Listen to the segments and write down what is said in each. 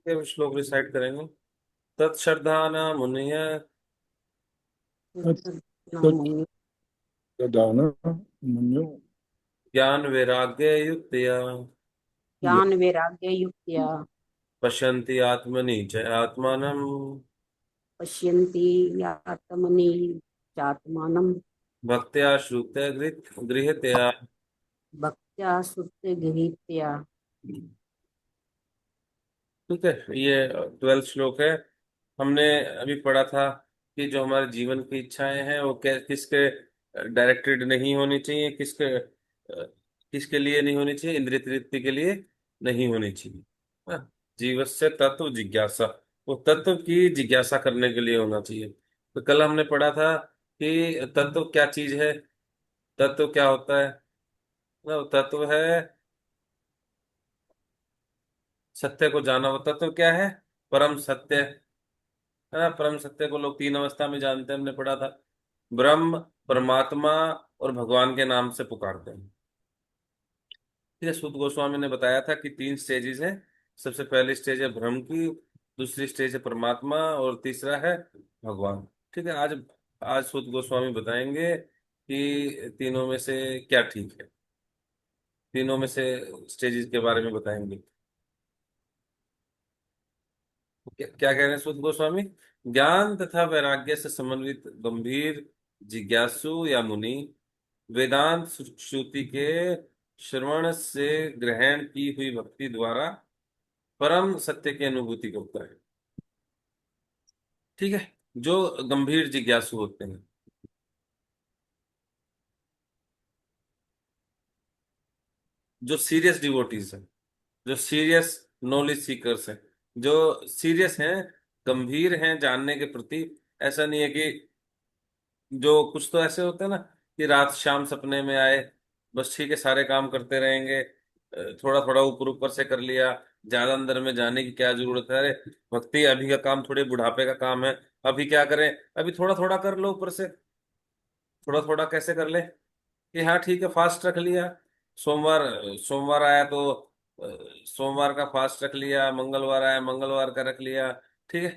के श्लोक रिसाइट करेंगे। तत्श्रद्धा मुनिय तत्सदान मन्यो। ज्ञान वैराग्य युक्तया ज्ञान वैराग्य युक्त्या पश्यन्ति आत्मनि च आत्मानं पश्यन्ति आत्मनि चात्मानं भक्त्या श्रुत्या गृह्यतया। भक्त्या सुप्त गृहीत्या। ठीक है, ये 12 श्लोक है। हमने अभी पढ़ा था कि जो हमारे जीवन की इच्छाएं हैं वो किसके डायरेक्टेड नहीं होनी चाहिए, किसके लिए नहीं होनी चाहिए, इंद्रिय तृप्ति के लिए नहीं होनी चाहिए। हाँ, जीवस्य तत्व जिज्ञासा, वो तत्व की जिज्ञासा करने के लिए होना चाहिए। तो कल हमने पढ़ा था कि तत्व क्या चीज है, तत्व क्या होता है ना, वो तत्व है सत्य को जाना। वो तत्व क्या है? परम सत्य है ना। परम सत्य को लोग तीन अवस्था में जानते हैं, हमने पढ़ा था। ब्रह्म, परमात्मा और भगवान के नाम से पुकारते हैं। ठीक है, सूत गोस्वामी ने बताया था कि तीन स्टेजेस हैं। सबसे पहली स्टेज है ब्रह्म की, दूसरी स्टेज है परमात्मा और तीसरा है भगवान। ठीक है, आज आज सूत गोस्वामी बताएंगे कि तीनों में से क्या ठीक है, तीनों में से स्टेजेस के बारे में बताएंगे। क्या कह रहे हैं सूत गोस्वामी? ज्ञान तथा वैराग्य से समन्वित गंभीर जिज्ञासु या मुनि वेदांत श्रुति के श्रवण से ग्रहण की हुई भक्ति द्वारा परम सत्य की अनुभूति करता है। ठीक है, जो गंभीर जिज्ञासु होते हैं, जो सीरियस डिवोटीज हैं, जो सीरियस नॉलेज सीकर्स हैं, जो सीरियस हैं, गंभीर हैं जानने के प्रति। ऐसा नहीं है कि जो कुछ तो ऐसे होते हैं ना कि रात शाम सपने में आए, बस ठीक है सारे काम करते रहेंगे, थोड़ा थोड़ा ऊपर ऊपर से कर लिया, ज्यादा अंदर में जाने की क्या जरूरत है। अरे भक्ति अभी का काम थोड़े बुढ़ापे का काम है, अभी क्या करें, अभी थोड़ा थोड़ा कर लो ऊपर से। थोड़ा थोड़ा कैसे कर ले कि हाँ ठीक है फास्ट रख लिया, सोमवार सोमवार आया तो सोमवार का फास्ट रख लिया, मंगलवार आया मंगलवार का रख लिया। ठीक है,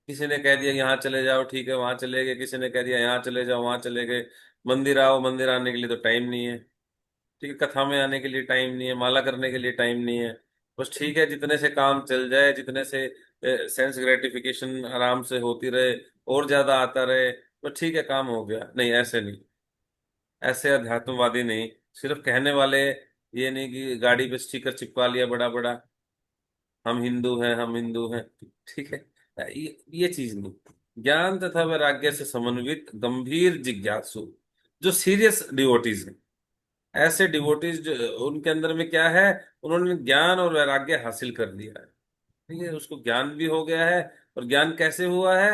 किसी ने कह दिया यहाँ चले जाओ, ठीक है वहां चले गए, किसी ने कह दिया यहाँ चले जाओ, वहां चले गए। मंदिर आओ, मंदिर आने के लिए तो टाइम नहीं है। ठीक है, कथा में आने के लिए टाइम नहीं है, माला करने के लिए टाइम नहीं है। बस ठीक है जितने से काम चल जाए, जितने से सेंस ग्रेटिफिकेशन आराम से होती रहे और ज्यादा आता रहे, बस ठीक है काम हो गया। नहीं, ऐसे नहीं, ऐसे अध्यात्मवादी नहीं। सिर्फ कहने वाले, ये नहीं कि गाड़ी पे स्टिकर चिपका लिया बड़ा बड़ा, हम हिंदू हैं हम हिंदू हैं। ठीक है, ये चीज नहीं। ज्ञान तथा वैराग्य से समन्वित गंभीर जिज्ञासु, जो सीरियस डिवोटीज हैं, ऐसे डिवोटीज उनके अंदर में क्या है, उन्होंने ज्ञान और वैराग्य हासिल कर लिया है। ठीक है, उसको ज्ञान भी हो गया है। और ज्ञान कैसे हुआ है?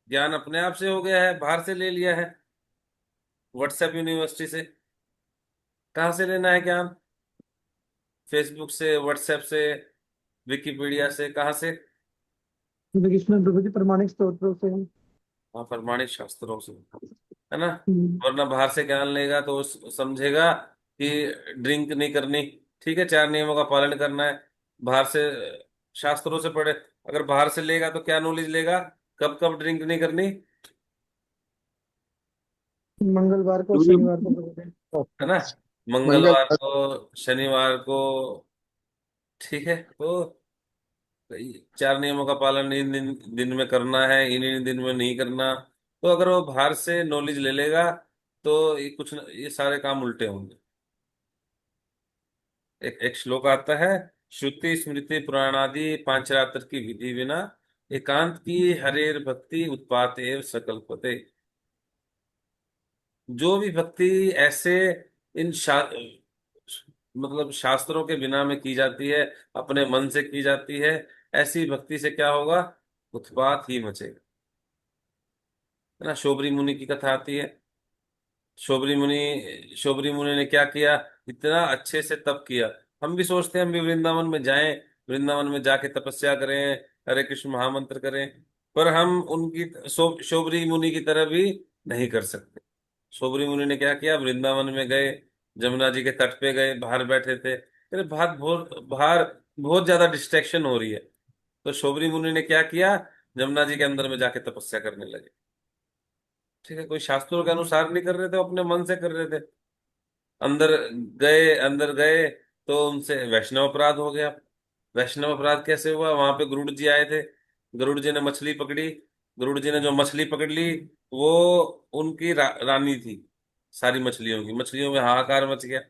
ज्ञान अपने आप से हो गया है, बाहर से ले लिया है, व्हाट्सएप यूनिवर्सिटी से। कहाँ से लेना है ज्ञान? फेसबुक से, व्हाट्सएप से, विकिपीडिया से, कहाँ से? श्री कृष्ण प्रभु जी प्रमाणिक स्त्रोत्रों से हम। हाँ, प्रमाणित शास्त्रों से, है ना। हम्म। वरना बाहर से ज्ञान लेगा तो समझेगा कि ड्रिंक नहीं करनी, ठीक है चार नियमों का पालन करना है, बाहर से शास्त्रों से पढ़े। अगर बाहर से लेगा तो क्या नॉलेज लेगा, कब कब ड्रिंक नहीं करनी, मंगलवार को शनिवार को प्रभु जी। है ना, मंगल। मंगलवार को शनिवार को। ठीक है, तो चार नियमों का पालन इन दिन में करना है, इन दिन में नहीं करना। तो अगर वो बाहर से नॉलेज ले लेगा तो ये सारे काम उल्टे होंगे। एक एक श्लोक आता है, श्रुति स्मृति पुराणादि पांचरात्र की विधि बिना एकांत की हरेर भक्ति उत्पात एव सकल्पते। जो भी भक्ति ऐसे इन मतलब शास्त्रों के बिना में की जाती है, अपने मन से की जाती है, ऐसी भक्ति से क्या होगा? उत्पात ही मचेगा। है ना, शोबरी मुनि की कथा आती है। शोबरी मुनि ने क्या किया? इतना अच्छे से तप किया। हम भी सोचते हैं हम भी वृंदावन में जाएं, वृंदावन में जाके तपस्या करें, हरे कृष्ण महामंत्र करें, पर हम उनकी शोबरी मुनि की तरह भी नहीं कर सकते। शोबरी मुनि ने क्या किया? वृंदावन में गए, जमुना जी के तट पे गए, बाहर बैठे थे, तेरे बाहर बहुत ज्यादा डिस्ट्रैक्शन हो रही है। तो शौबरी मुनि ने क्या किया, जमुना जी के अंदर में जाके तपस्या करने लगे। ठीक है, कोई शास्त्रों के अनुसार नहीं कर रहे थे, अपने मन से कर रहे थे। अंदर अंदर गए तो उनसे वैष्णव अपराध हो गया। वैष्णव अपराध कैसे हुआ, वहां पे गरुड़ जी आए थे। गरुड़ जी ने मछली पकड़ी। गरुड़ जी ने जो मछली पकड़ ली, वो उनकी रानी थी। सारी मछलियों में हाहाकार मच गया।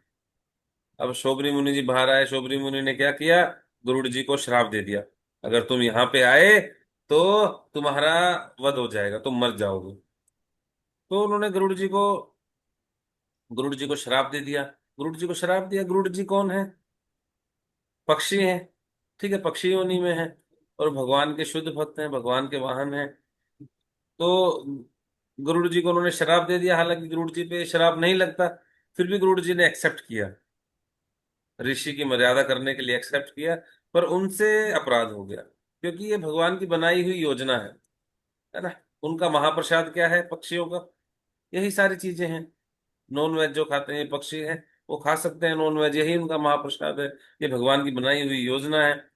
अब शोबरी मुनि जी बाहर आए। शोबरी मुनि ने क्या किया, गरुड़ जी को श्राप दे दिया, अगर तुम यहाँ पे आए तो तुम्हारा वध हो जाएगा, तुम मर जाओगे। तो उन्होंने गरुड़ जी को श्राप दे दिया। गरुड़ जी को श्राप दिया। गरुड़ जी कौन है, पक्षी हैं। ठीक है, पक्षी योनि में है, और भगवान के शुद्ध भक्त हैं, भगवान के वाहन हैं। तो गरुड़ जी को उन्होंने श्राप दे दिया, हालांकि गरुड़ जी पे श्राप नहीं लगता, फिर भी गरुड़ जी ने एक्सेप्ट किया, ऋषि की मर्यादा करने के लिए एक्सेप्ट किया। पर उनसे अपराध हो गया, क्योंकि ये भगवान की बनाई हुई योजना है ना। उनका महाप्रसाद क्या है, पक्षियों का यही सारी चीजें हैं। नॉन वेज जो खाते हैं ये पक्षी हैं, वो खा सकते हैं नॉन वेज, यही उनका महाप्रसाद है। ये भगवान की बनाई हुई योजना है।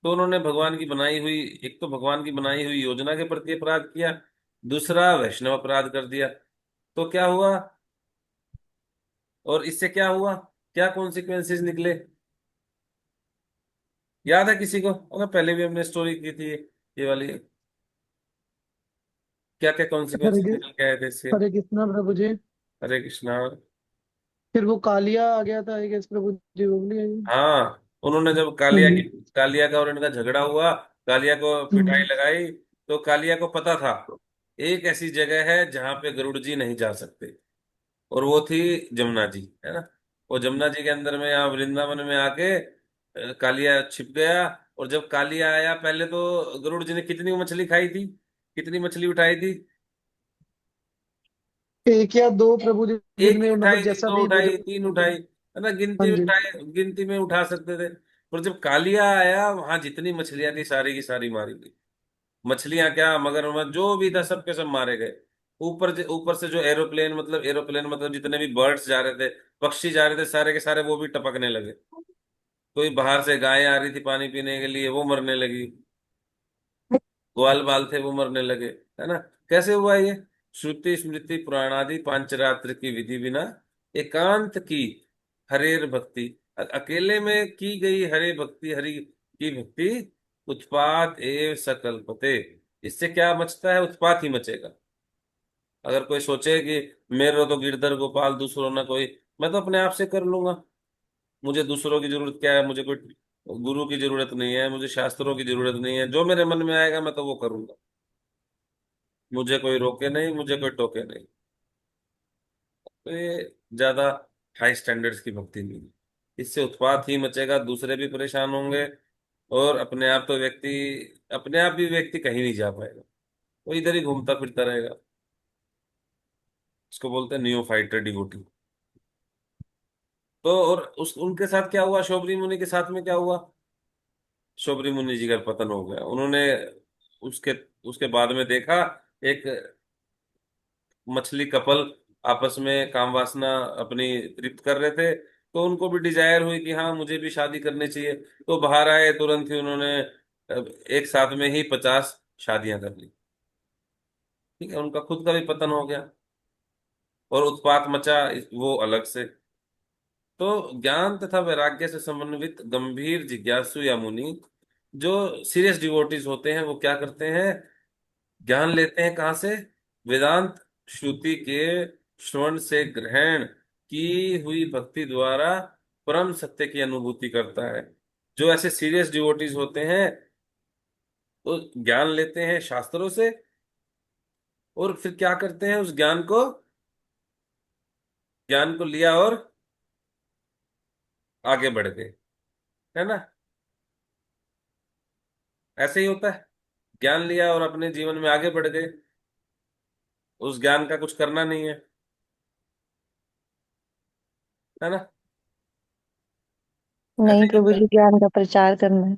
तो उन्होंने भगवान की बनाई हुई, एक तो भगवान की बनाई हुई योजना के प्रति अपराध किया, दूसरा वैष्णव अपराध कर दिया। तो क्या हुआ, और इससे क्या हुआ, क्या कॉन्सिक्वेंसेस निकले, याद है किसी को? अगर पहले भी हमने स्टोरी की थी ये वाली, क्या क्या हरे कॉन्सिक्वेंसेस कृ- निकल के आए थे इससे? हरे कृष्णा प्रभु जी। हरे कृष्णा। फिर वो कालिया आ गया था, आई गेस प्रभु जी, वो भी है। हाँ, उन्होंने जब हाँ जी। कालिया का और इनका झगड़ा हुआ, कालिया को पिटाई हम्म। लगाई, तो कालिया को पता था एक ऐसी जगह है जहां पे गरुड़ जी नहीं जा सकते, और वो थी जमुना जी, है ना। वो जमुना जी के अंदर में, यहाँ वृंदावन में आके कालिया छिप गया। और जब कालिया आया, पहले तो गरुड़ जी ने कितनी मछली खाई थी, कितनी मछली उठाई थी? एक या दो प्रभु जी, एक ही जिनमें उठाई मतलब थी, जैसा दो भी उठाई, भोजन। तीन उठाई, है ना, हाँ जी। गिनती में उठा सकते थे। पर जब कालिया आया, वहां जितनी मछलियां थी सारी की सारी मारी गई। मछलियां क्या, मगरमच्छ जो भी था सब के सब मारे गए। ऊपर से जो एरोप्लेन मतलब जितने भी बर्ड्स जा रहे थे, पक्षी जा रहे थे, सारे के सारे वो भी टपकने लगे। कोई बाहर से गायें आ रही थी पानी पीने के लिए, वो मरने लगी। ग्वाल बाल थे, वो मरने लगे, है ना। कैसे हुआ ये? श्रुति स्मृति पुराणादि पांचरात्र की विधि बिना एकांत की हरेर भक्ति, अकेले में की गई हरे भक्ति, हरि की भक्ति, उत्पात एव सकल्पते। इससे क्या मचता है, उत्पात ही मचेगा। अगर कोई सोचे कि मेरे तो गिरधर गोपाल, दूसरों ना कोई, मैं तो अपने आप से कर लूंगा, मुझे दूसरों की जरूरत क्या है, मुझे कोई गुरु की जरूरत नहीं है, मुझे शास्त्रों की जरूरत नहीं है, जो मेरे मन में आएगा मैं तो वो करूंगा, मुझे कोई रोके नहीं, मुझे कोई टोके नहीं। तो ये ज्यादा हाई स्टैंडर्ड्स की भक्ति नहीं है। इससे उत्पात ही मचेगा, दूसरे भी परेशान होंगे, और अपने आप भी व्यक्ति कहीं नहीं जा पाएगा, वो इधर ही घूमता फिरता रहेगा। इसको बोलते हैं नियो फाइटर डिवोटी। तो और उस उनके साथ क्या हुआ, शोबरी मुनि के साथ में क्या हुआ? शोबरी मुनि जी का पतन हो गया। उन्होंने उसके उसके बाद में देखा, एक मछली कपल आपस में काम वासना अपनी तृप्त कर रहे थे, तो उनको भी डिजायर हुई कि हाँ मुझे भी शादी करनी चाहिए। तो बाहर आए, तुरंत ही उन्होंने एक साथ में ही 50 शादियां कर ली। ठीक है, उनका खुद का भी पतन हो गया, और उत्पात मचा वो अलग से। तो ज्ञान तथा वैराग्य से समन्वित गंभीर जिज्ञासु या मुनि, जो सीरियस डिवोटीज होते हैं, वो क्या करते हैं, ज्ञान लेते हैं कहाँ से, वेदांत श्रुति के श्रवण से ग्रहण की हुई भक्ति द्वारा परम सत्य की अनुभूति करता है। जो ऐसे सीरियस डिवोटीज होते हैं, वो ज्ञान लेते हैं शास्त्रों से, और फिर क्या करते हैं, उस ज्ञान को लिया और आगे बढ़ गए, है ना। ऐसे ही होता है, ज्ञान लिया और अपने जीवन में आगे बढ़ गए, उस ज्ञान का कुछ करना नहीं है, है ना। ऐसे नहीं ही प्रभु होता जी, ज्ञान का प्रचार करना है।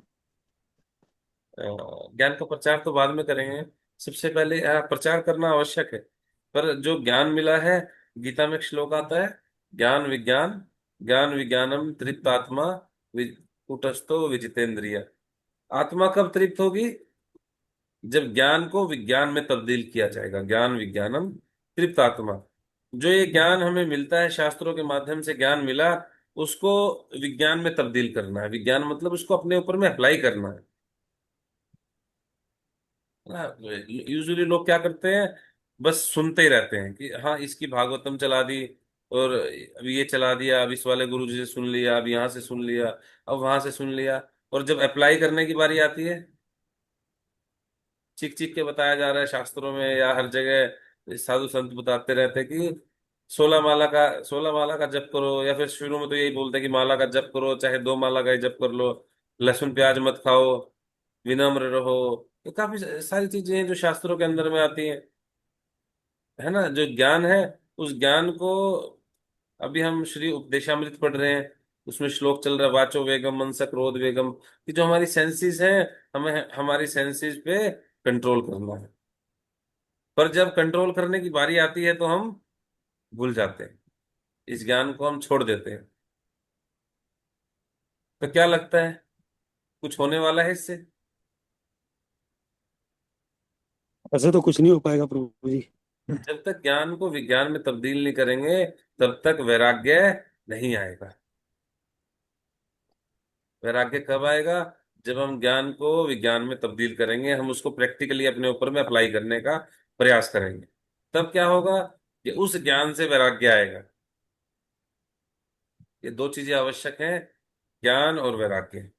है। ज्ञान का प्रचार तो बाद में करेंगे, सबसे पहले प्रचार करना आवश्यक है। पर जो ज्ञान मिला है, गीता में एक श्लोक आता है, ज्ञान विज्ञान, ज्ञान विज्ञानम तृप्त आत्मा कुटस्थो विजितेंद्रिय। आत्मा कब तृप्त होगी? जब ज्ञान को विज्ञान में तब्दील किया जाएगा। ज्ञान विज्ञानम तृप्त आत्मा। जो ये ज्ञान हमें मिलता है, शास्त्रों के माध्यम से ज्ञान मिला, उसको विज्ञान में तब्दील करना है। विज्ञान मतलब उसको अपने ऊपर में अप्लाई करना है ना। यूजुअली लोग क्या करते हैं, बस सुनते ही रहते हैं कि हाँ इसकी भागवतम चला दी, और अभी ये चला दिया, अब इस वाले गुरु जी से सुन लिया, अब यहाँ से सुन लिया, अब वहां से सुन लिया, और जब अप्लाई करने की बारी आती है, चीख चीख के बताया जा रहा है शास्त्रों में या हर जगह, साधु संत बताते रहते हैं कि 16 माला का जप करो, या फिर शुरू में तो यही बोलते हैं कि माला का जप करो, चाहे 2 माला का ही जप कर लो, लहसुन प्याज मत खाओ, विनम्र रहो। तो काफी सारी चीजें हैं जो शास्त्रों के अंदर में आती हैं, है ना। जो ज्ञान है, उस ज्ञान को, अभी हम श्री उपदेशामृत पढ़ रहे हैं, उसमें श्लोक चल रहा है, वाचो वेगम मनसा क्रोध वेगम, कि जो हमारी सेंसेस हैं, हमें हमारी सेंसेस पे कंट्रोल करना है। पर जब कंट्रोल करने की बारी आती है तो हम भूल जाते हैं, इस ज्ञान को हम छोड़ देते हैं। तो क्या लगता है, कुछ होने वाला है इससे? ऐसे तो कुछ नहीं हो पाएगा प्रभु जी। जब तक ज्ञान को विज्ञान में तब्दील नहीं करेंगे, तब तक वैराग्य नहीं आएगा। वैराग्य कब आएगा? जब हम ज्ञान को विज्ञान में तब्दील करेंगे, हम उसको प्रैक्टिकली अपने ऊपर में अप्लाई करने का प्रयास करेंगे। तब क्या होगा कि उस ज्ञान से वैराग्य आएगा। ये दो चीजें आवश्यक हैं, ज्ञान और वैराग्य।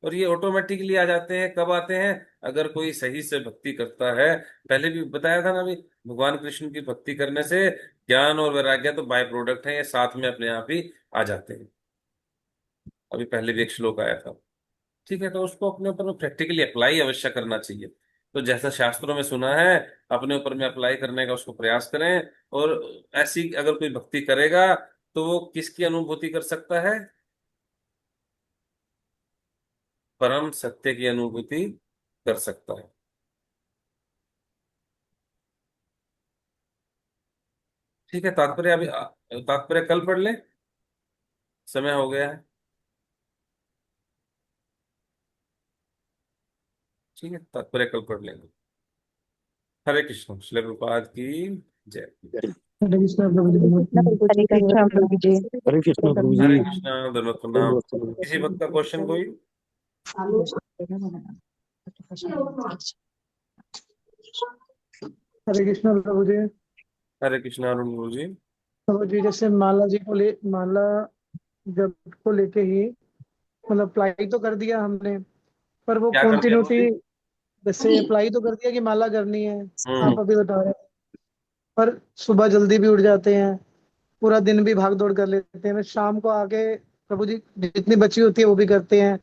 और ये ऑटोमेटिकली आ जाते हैं। कब आते हैं? अगर कोई सही से भक्ति करता है। पहले भी बताया था ना, अभी भगवान कृष्ण की भक्ति करने से ज्ञान और वैराग्य तो बाय प्रोडक्ट है, ये साथ में अपने आप ही आ जाते हैं। अभी पहले भी एक श्लोक आया था। ठीक है, तो उसको अपने ऊपर में प्रैक्टिकली अप्लाई अवश्य करना चाहिए। तो जैसा शास्त्रों में सुना है, अपने ऊपर में अप्लाई करने का उसको प्रयास करें। और ऐसी अगर कोई भक्ति करेगा, तो वो किसकी अनुभूति कर सकता है? परम सत्य की अनुभूति कर सकता है। ठीक है, तात्पर्य अभी तात्पर्य कल पढ़ ले, समय हो गया है। ठीक है, तात्पर्य कल पढ़ लेंगे। हरे कृष्ण, श्री प्रभुपाद की जय। हरे कृष्णा प्रभु जी नमस्ते। हरे कृष्णा प्रभु जी। हरे कृष्ण प्रभु जी। हरे कृष्णा, धन्यवाद प्रणाम। किसी भक्त का क्वेश्चन कोई? हरे कृष्णा प्रभु जी। हरे कृष्णा अरुण गुरु जी। प्रभु जी जैसे माला जब को लेके ही मतलब अप्लाई तो कर दिया हमने, पर वो क्या कर दिया कंटिन्यूटी, बोलिए? जैसे अप्लाई तो कर दिया कि माला करनी है, हम्म। आप अभी बता रहे हैं, पर सुबह जल्दी भी उठ जाते हैं, पूरा दिन भी भाग दौड़ कर लेते हैं, फिर शाम को आके प्रभु जी जितनी बची होती है वो भी करते हैं।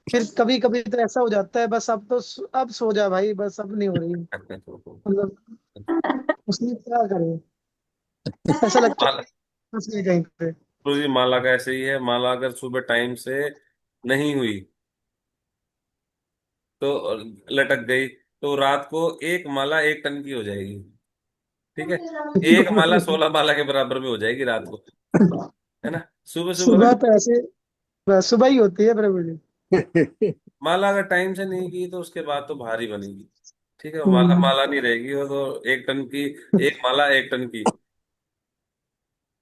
फिर कभी कभी तो ऐसा हो जाता है, बस अब तो अब सो जा भाई, बस अब नहीं हो रही, मतलब उसमें क्या करें, ऐसा लगता है माला, कि फंस गए कहीं पे। गुरु जी माला का ऐसे ही है। माला अगर सुबह टाइम से नहीं हुई, तो लटक गई, तो रात को एक माला 1 टन की हो जाएगी। ठीक है, एक माला 16 माला के बराबर में हो जाएगी रात को, है ना। सुबह सुबह सुबह अगर तो ऐसे बस सुबह ही होती है प्रभु जी। माला अगर टाइम से नहीं की, तो उसके बाद तो भारी बनेगी। ठीक है, माला हम्म। माला नहीं रहेगी, वो तो 1 टन की। एक माला 1 टन की,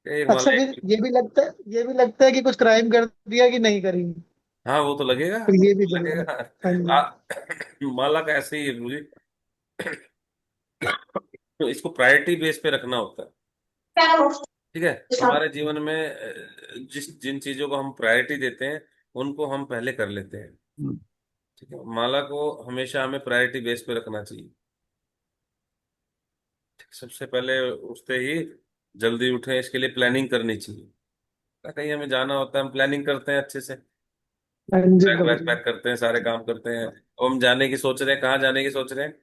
एक अच्छा, माला फिर 1 टन। ये भी लगता है कि कुछ क्राइम कर दिया कि नहीं करी, हाँ, वो तो लगेगा, फिर ये भी जरूरी। लगेगा। हाँ जी। माला का ऐसे ही है मुझे। तो इसको प्रायोरिटी बेस पे रखना होता है। ठीक है, हमारे जीवन में जिस जिन चीजों को हम प्रायोरिटी देते हैं, उनको हम पहले कर लेते हैं। ठीक है, माला को हमेशा हमें प्रायोरिटी बेस पे रखना चाहिए। सबसे पहले उठते ही जल्दी उठें, इसके लिए प्लानिंग करनी चाहिए। कहीं हमें जाना होता है, हम प्लानिंग करते हैं अच्छे से, हाँ जी बैग प्रभु वैग जी। पैक करते हैं, सारे काम करते हैं। और हम जाने की सोच रहे हैं, कहाँ जाने की सोच रहे हैं?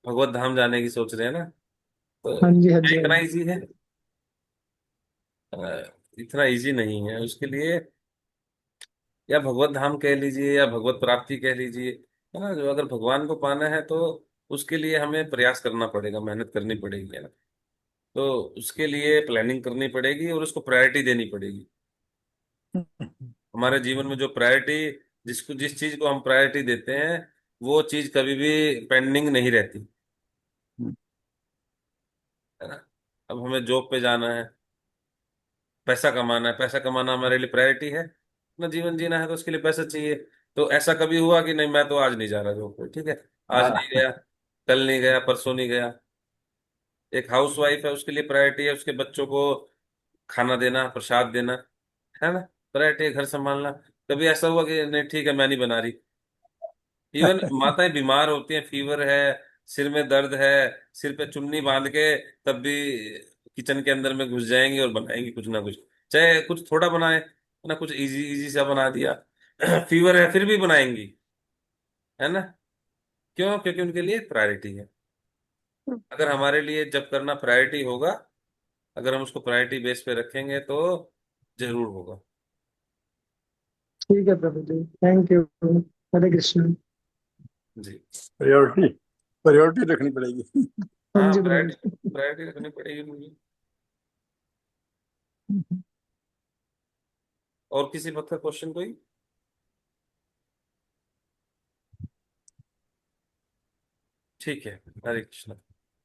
भगवत धाम जाने की सोच रहे हैं ना। तो हाँ जी। हाँ क्या जी। हाँ इतना जी। इजी है? इतना इजी नहीं है। उसके लिए या भगवत धाम कह लीजिए, या भगवत प्राप्ति कह लीजिए, है ना। जो अगर भगवान को पाना है, तो उसके लिए हमें प्रयास करना पड़ेगा, मेहनत करनी पड़ेगी, है ना। तो उसके लिए प्लानिंग करनी पड़ेगी और उसको प्रायोरिटी देनी पड़ेगी। हमारे जीवन में जो प्रायोरिटी, जिस चीज को हम प्रायोरिटी देते हैं, वो चीज कभी भी पेंडिंग नहीं रहती, है ना। अब हमें जॉब पे जाना है, पैसा कमाना है, पैसा कमाना हमारे लिए प्रायोरिटी है, अपना जीवन जीना है तो उसके लिए पैसा चाहिए। तो ऐसा कभी हुआ कि नहीं मैं तो आज नहीं जा रहा जॉब पे, ठीक है, आज नहीं गया, कल नहीं गया, परसों नहीं गया। एक हाउस वाइफ है, उसके लिए प्रायोरिटी है उसके बच्चों को खाना देना, प्रसाद देना, है ना, प्रायोरिटी है घर संभालना। कभी ऐसा हुआ कि नहीं ठीक है मैं नहीं बना रही। इवन माताएं बीमार होती हैं, फीवर है, सिर में दर्द है, सिर पे चुन्नी बांध के तब भी किचन के अंदर में घुस जाएंगी और बनाएंगी कुछ ना कुछ, चाहे कुछ थोड़ा बनाए ना, कुछ इजी इजी सा बना दिया। फीवर है फिर भी बनाएंगी, है ना। क्यों? क्योंकि उनके लिए प्रायोरिटी है। अगर हमारे लिए जब करना प्रायोरिटी होगा, अगर हम उसको प्रायोरिटी बेस पे रखेंगे तो जरूर होगा। ठीक है प्रभु जी, थैंक यू। हरे कृष्ण। जी। प्रायोरिटी प्रायोरिटी रखनी पड़ेगी। हाँ हाँ, जी प्रभु प्रायोरिटी जी। प्रायोरिटी रखनी पड़ेगी मुझे। और किसी बात का क्वेश्चन कोई? ठीक है। हरे कृष्ण।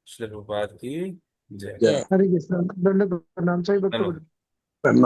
श्री प्रभुपाद की जय। जय। हरे कृष्ण, दंड प्रणाम, सही बात धन्यवाद। प्रभु जी। करना